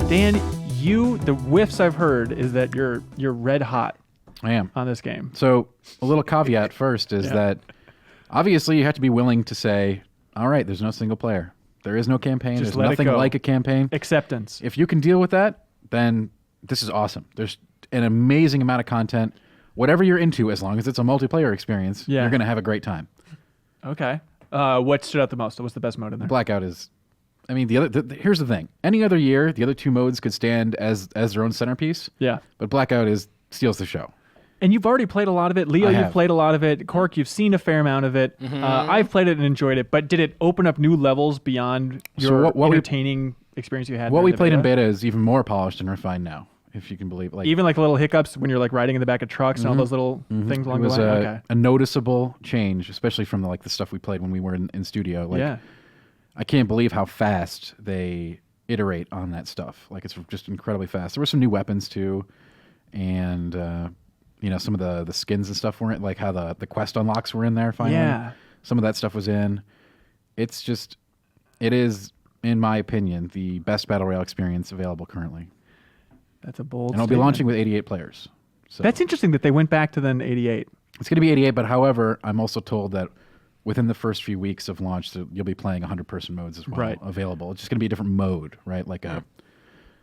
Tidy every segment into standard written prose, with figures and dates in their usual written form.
Dan, the whiffs I've heard is that you're red hot. I am on this game. So a little caveat first is that obviously you have to be willing to say, all right, there's no single player. There is no campaign. Just there's nothing like a campaign. Acceptance. If you can deal with that, then this is awesome. There's an amazing amount of content. Whatever you're into, as long as it's a multiplayer experience, you're going to have a great time. Okay. What stood out the most? What's the best mode in there? Blackout is... I mean, here's the thing. Any other year, the other two modes could stand as their own centerpiece. Yeah. But Blackout steals the show. And you've already played a lot of it. Leo, you've played a lot of it. Cork, you've seen a fair amount of it. Mm-hmm. I've played it and enjoyed it. But did it open up new levels beyond your entertaining experience you had? What we played in beta is even more polished and refined now, if you can believe it. Even like little hiccups when you're like riding in the back of trucks and all those little things along the way? It was a noticeable change, especially from the stuff we played when we were in studio. I can't believe how fast they iterate on that stuff. It's just incredibly fast. There were some new weapons too, and some of the skins and stuff were in, like how the quest unlocks were in there finally. Yeah. Some of that stuff was in. It is, in my opinion, the best Battle Royale experience available currently. That's a bold And it'll be launching with 88 players. So that's interesting that they went back to then 88. It's going to be 88, but however, I'm also told that within the first few weeks of launch, you'll be playing 100-person modes as well available. It's just going to be a different mode, right? Like a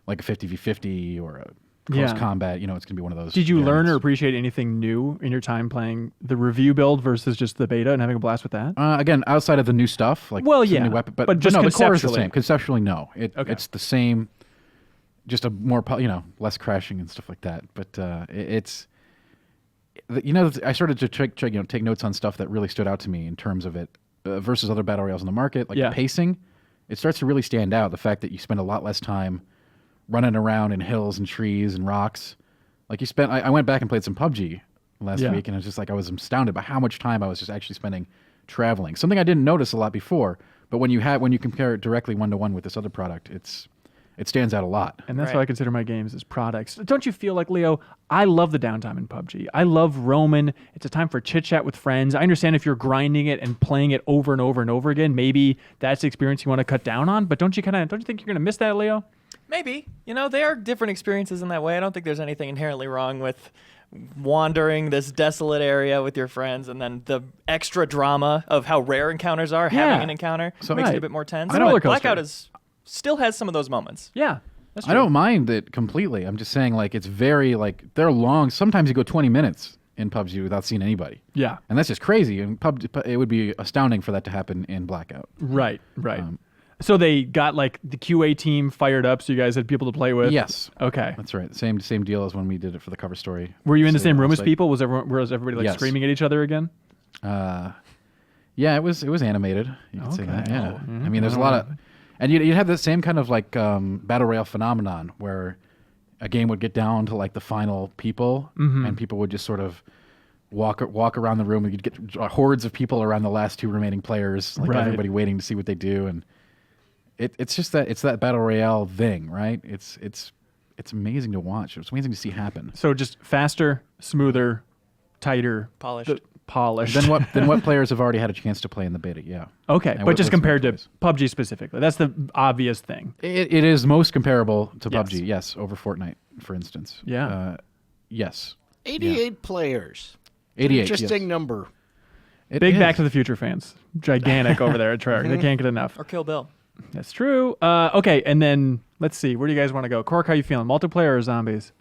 50v50 or a close combat. It's going to be one of those. Did you learn or appreciate anything new in your time playing the review build versus just the beta and having a blast with that? Again, outside of the new stuff, new weapon, but just no, conceptually. the core is the same. Conceptually, no. It's the same, just a more, less crashing and stuff like that. But I started to take notes on stuff that really stood out to me in terms of it versus other battle royales on the market. The pacing, it starts to really stand out. The fact that you spend a lot less time running around in hills and trees and rocks. I went back and played some PUBG last week, and I was astounded by how much time I was just actually spending traveling. Something I didn't notice a lot before, but when you compare it directly one-to-one with this other product, it stands out a lot. And that's why I consider my games as products. Don't you feel like, Leo, I love the downtime in PUBG. I love roaming. It's a time for chit-chat with friends. I understand if you're grinding it and playing it over and over and over again, maybe that's the experience you want to cut down on. But don't you think you're going to miss that, Leo? Maybe. They are different experiences in that way. I don't think there's anything inherently wrong with wandering this desolate area with your friends, and then the extra drama of how rare encounters are, having an encounter makes it a bit more tense. Blackout still has some of those moments. Yeah, that's true. I don't mind it completely. I'm just saying, it's very, they're long. Sometimes you go 20 minutes in PUBG without seeing anybody. Yeah. And that's just crazy. And PUBG, it would be astounding for that to happen in Blackout. Right. So they got the QA team fired up, so you guys had people to play with? Yes. Okay. That's right. Same deal as when we did it for the cover story. Were you in the same room as people? Was everybody screaming at each other again? Yeah, it was animated. You could say that. Yeah. Mm-hmm. I mean, there's a lot of, and you'd have the same kind of battle royale phenomenon where a game would get down to the final people, and people would just sort of walk around the room, and you'd get hordes of people around the last two remaining players, everybody waiting to see what they do, and it's that battle royale thing, right? It's amazing to watch. It's amazing to see happen. So just faster, smoother, tighter, polished. Than what players have already had a chance to play in the beta. Yeah. Okay, but just compared to PUBG specifically, that's the obvious thing. It is most comparable to PUBG. Yes, over Fortnite, for instance. Yeah. Yes. 88 players. 88. Interesting number. Big Back to the Future fans. Gigantic over there at Treyarch. They can't get enough. Or Kill Bill. That's true. Okay, and then let's see. Where do you guys want to go? Cork, how you feeling? Multiplayer or zombies?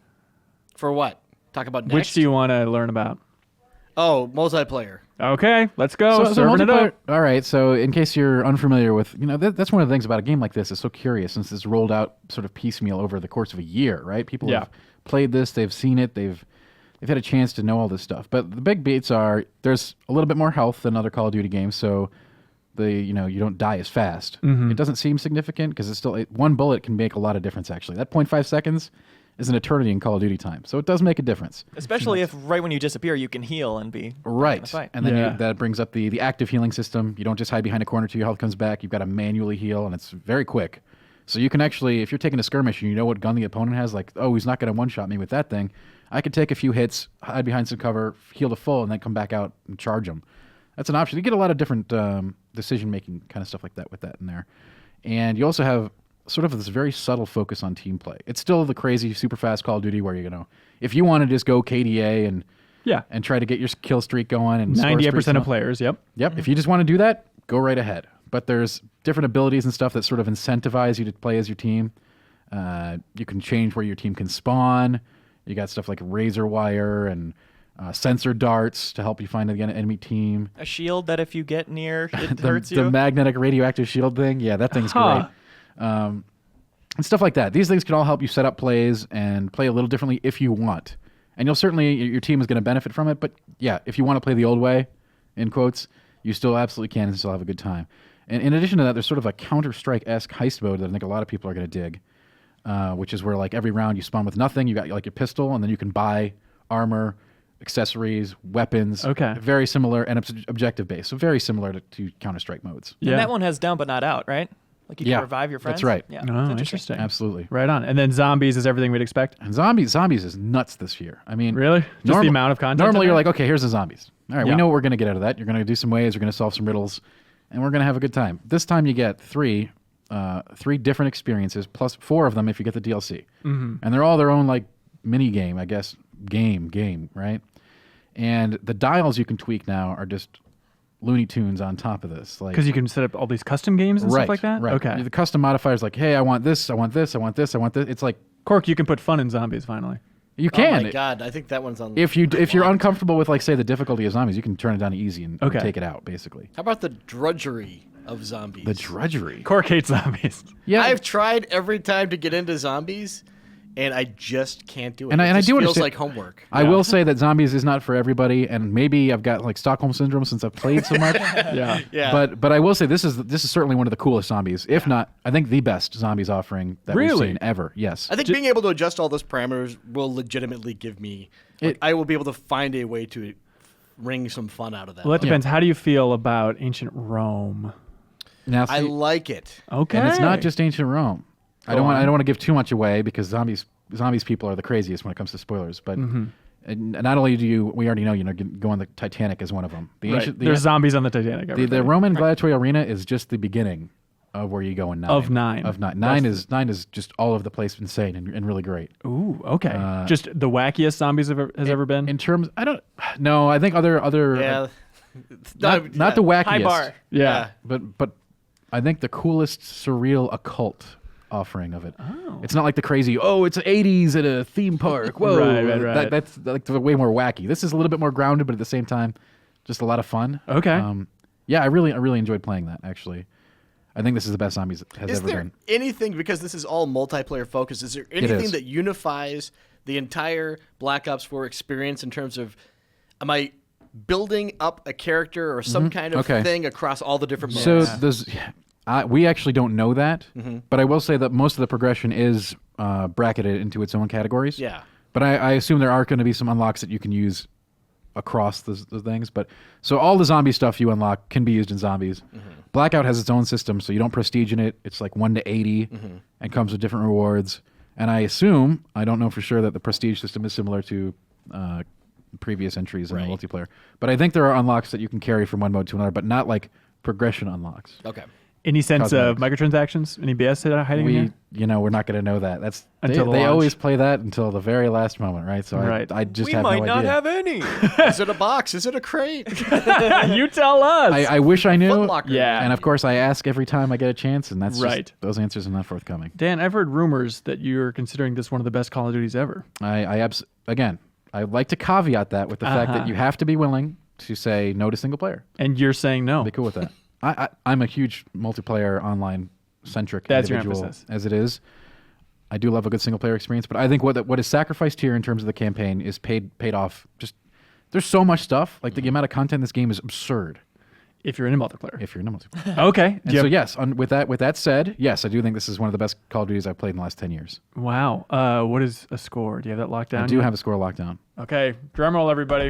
For what? Talk about next? Which do you want to learn about? Oh, multiplayer. Okay, let's go. Serving it up. All right, so in case you're unfamiliar with, that's one of the things about a game like this. It's so curious since it's rolled out sort of piecemeal over the course of a year, right? People have played this, they've seen it, they've had a chance to know all this stuff. But the big beats are there's a little bit more health than other Call of Duty games, so you don't die as fast. It doesn't seem significant because it's still one bullet can make a lot of difference. Actually, that 0.5 seconds is an eternity in Call of Duty time, so it does make a difference. Especially if right when you disappear, you can heal and be right. In the fight. And then that brings up the active healing system. You don't just hide behind a corner till your health comes back. You've got to manually heal, and it's very quick. So you can actually, if you're taking a skirmish and you know what gun the opponent has, he's not going to one-shot me with that thing, I could take a few hits, hide behind some cover, heal to full, and then come back out and charge them. That's an option. You get a lot of different decision-making kind of stuff like that with that in there. And you also have sort of this very subtle focus on team play. It's still the crazy, super fast Call of Duty where if you want to just go KDA and try to get your kill streak going and 98% of players, yep. Yep. If you just want to do that, go right ahead. But there's different abilities and stuff that sort of incentivize you to play as your team. You can change where your team can spawn. You got stuff like razor wire and sensor darts to help you find the enemy team. A shield that if you get near, it the, hurts you. The magnetic radioactive shield thing. Yeah, that thing's great. And stuff like that. These things can all help you set up plays and play a little differently if you want. And you'll certainly, your team is going to benefit from it. But yeah, if you want to play the old way, in quotes, you still absolutely can and still have a good time. And in addition to that, there's sort of a Counter-Strike-esque heist mode that I think a lot of people are going to dig, which is where like every round you spawn with nothing. You got like your pistol, and then you can buy armor, accessories, weapons. Okay. Very similar, and it's objective-based, so very similar to Counter-Strike modes. And that one has down but not out, right? Like you can revive your friends? That's right. Yeah, Oh, that's interesting. Absolutely. Right on. And then zombies is everything we'd expect? And zombies is nuts this year. I mean, Really? Just the amount of content? Normally in you're there? like, okay, here's the zombies. All right, we know what we're going to get out of that. You're going to do some ways, you're going to solve some riddles, and we're going to have a good time. This time you get three different experiences, plus 4 of them if you get the DLC. Mm-hmm. And they're all their own like mini game, I guess, game, right? And the dials you can tweak now are just Looney Tunes on top of this. Because you can set up all these custom games and stuff like that? Right. Okay. The custom modifiers like, hey, I want this, I want this, I want this, I want this. It's like... Cork, you can put fun in zombies, finally. You can. Oh my god, I think that one's on. If you're uncomfortable with, like, say, the difficulty of zombies, you can turn it down to easy and take it out, basically. How about the drudgery of zombies? The drudgery. Cork hates zombies. Yeah. I've tried every time to get into zombies, and I just can't do it. And I It do feels understand. like homework. I will say that zombies is not for everybody, and maybe I've got like Stockholm syndrome since I've played so much. Yeah. But I will say this is certainly one of the coolest zombies, if not, I think the best zombies offering that we've Really? seen ever. Yes. I think being able to adjust all those parameters will legitimately give me. I will be able to find a way to wring some fun out of that. Well, that depends. How do you feel about ancient Rome? Now, I see, like it. Okay. and it's not just ancient Rome. I don't want to give too much away because zombies people are the craziest when it comes to spoilers. But and not only we already know, go on the Titanic is one of them. There's zombies on the Titanic. The Roman gladiatorial arena is just the beginning of where you go in 9. Of 9. Of 9. 9 is just all over the place, insane and really great. Ooh, okay. Just the wackiest zombies has ever been? In terms, I don't know. I think other Yeah. not the wackiest. High bar. Yeah. But I think the coolest surreal occult offering of it. Oh. It's not like the crazy, it's 80s at a theme park. Whoa. Right. That's like way more wacky. This is a little bit more grounded, but at the same time, just a lot of fun. Okay. Yeah, I really enjoyed playing that, actually. I think this is the best zombies has Is ever there been. anything, because this is all multiplayer focused, is there anything that unifies the entire Black Ops 4 experience in terms of, am I building up a character or some kind of thing across all the different modes? So we actually don't know that, but I will say that most of the progression is bracketed into its own categories. Yeah. But I assume there are going to be some unlocks that you can use across the things. But so all the zombie stuff you unlock can be used in zombies. Blackout has its own system, so you don't prestige in it. It's like 1 to 80 and comes with different rewards. And I assume, I don't know for sure, that the prestige system is similar to previous entries in the multiplayer. But I think there are unlocks that you can carry from one mode to another, but not like progression unlocks. Okay. Any sense of Cosmetics. microtransactions? Any BS that are hiding in here? We're not going to know that. That's Until the they launch. always play that until the very last moment, right? So I just We have might no not idea. have any. Is it a box? Is it a crate? You tell us. I wish I knew. Footlocker. Yeah. And of course, I ask every time I get a chance, and that's Right. just, those answers are not forthcoming. Dan, I've heard rumors that you're considering this one of the best Call of Duties ever. Again, I like to caveat that with the fact that you have to be willing to say no to single player. And you're saying no. Be cool with that. I'm a huge multiplayer online centric That's your individual emphasis. as it is. I do love a good single player experience, but I think what is sacrificed here in terms of the campaign is paid off. Just there's so much stuff. Like the amount of content in this game is absurd. If you're in multiplayer. If you're in a multiplayer. Okay. And so yes, with that said, yes, I do think this is one of the best Call of Duties I've played in the last 10 years. Wow. What is a score? Do you have that locked down? I do have a score locked down. Okay. Drum roll, everybody.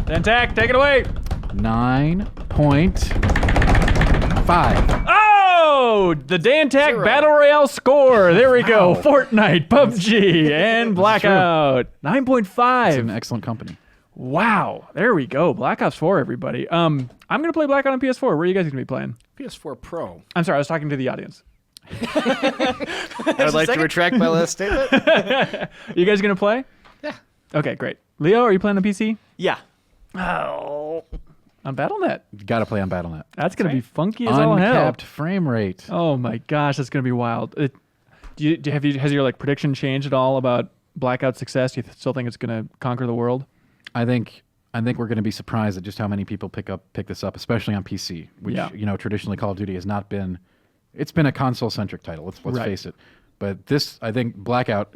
Dan Tack, take it away. 9.5. Oh, the Dan Tack 0. Battle Royale score. There we go. Wow. Fortnite, PUBG, and Blackout. 9.5. It's an excellent company. Wow. There we go. Black Ops 4, everybody. I'm going to play Blackout on PS4. Where are you guys going to be playing? PS4 Pro. I'm sorry. I was talking to the audience. I would like to retract my last statement. You guys gonna play? Yeah. Okay, great. Leo, are you playing on PC? Yeah. Oh. On BattleNet. Got to play on BattleNet. That's gonna be funky as all hell. Uncapped frame rate. Oh my gosh, that's gonna be wild. Has your like prediction changed at all about Blackout's success? Do you still think it's gonna conquer the world? I think we're going to be surprised at just how many people pick this up, especially on PC, which traditionally Call of Duty has not been. It's been a console-centric title. Let's face it. But this, I think, Blackout,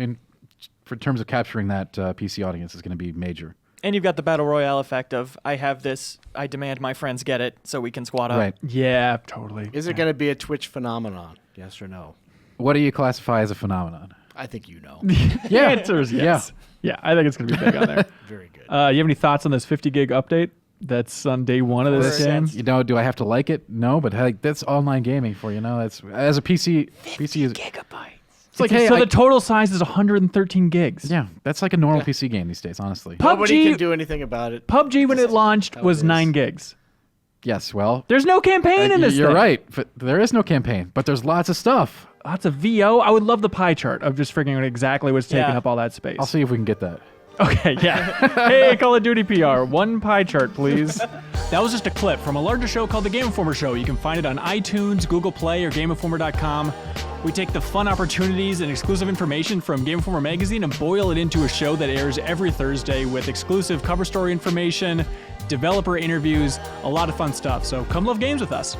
for terms of capturing that PC audience, is going to be major. And you've got the Battle Royale effect of, I have this, I demand my friends get it, so we can squad up. Right. Yeah, totally. Is it going to be a Twitch phenomenon? Yes or no? What do you classify as a phenomenon? I think you know. The answer is yes. Yeah, I think it's going to be big on there. Very good. You have any thoughts on this 50 gig update that's on day one of this game? Do I have to like it? No, but hey, that's online gaming for you. That's as a PC. PC is gigabytes. It's like, hey, so the total size is 113 gigs. Yeah, that's like a normal PC game these days, honestly. Nobody can do anything about it. PUBG, when it launched, was 9 gigs. Yes, well, there's no campaign in this. You're right. There is no campaign, but there's lots of stuff. Lots of VO. I would love the pie chart of just figuring out exactly what's taking up all that space. I'll see if we can get that. Okay, yeah. Hey, Call of Duty PR, one pie chart, please. That was just a clip from a larger show called The Game Informer Show. You can find it on iTunes, Google Play, or GameInformer.com. We take the fun opportunities and exclusive information from Game Informer magazine and boil it into a show that airs every Thursday with exclusive cover story information, developer interviews, a lot of fun stuff. So come love games with us.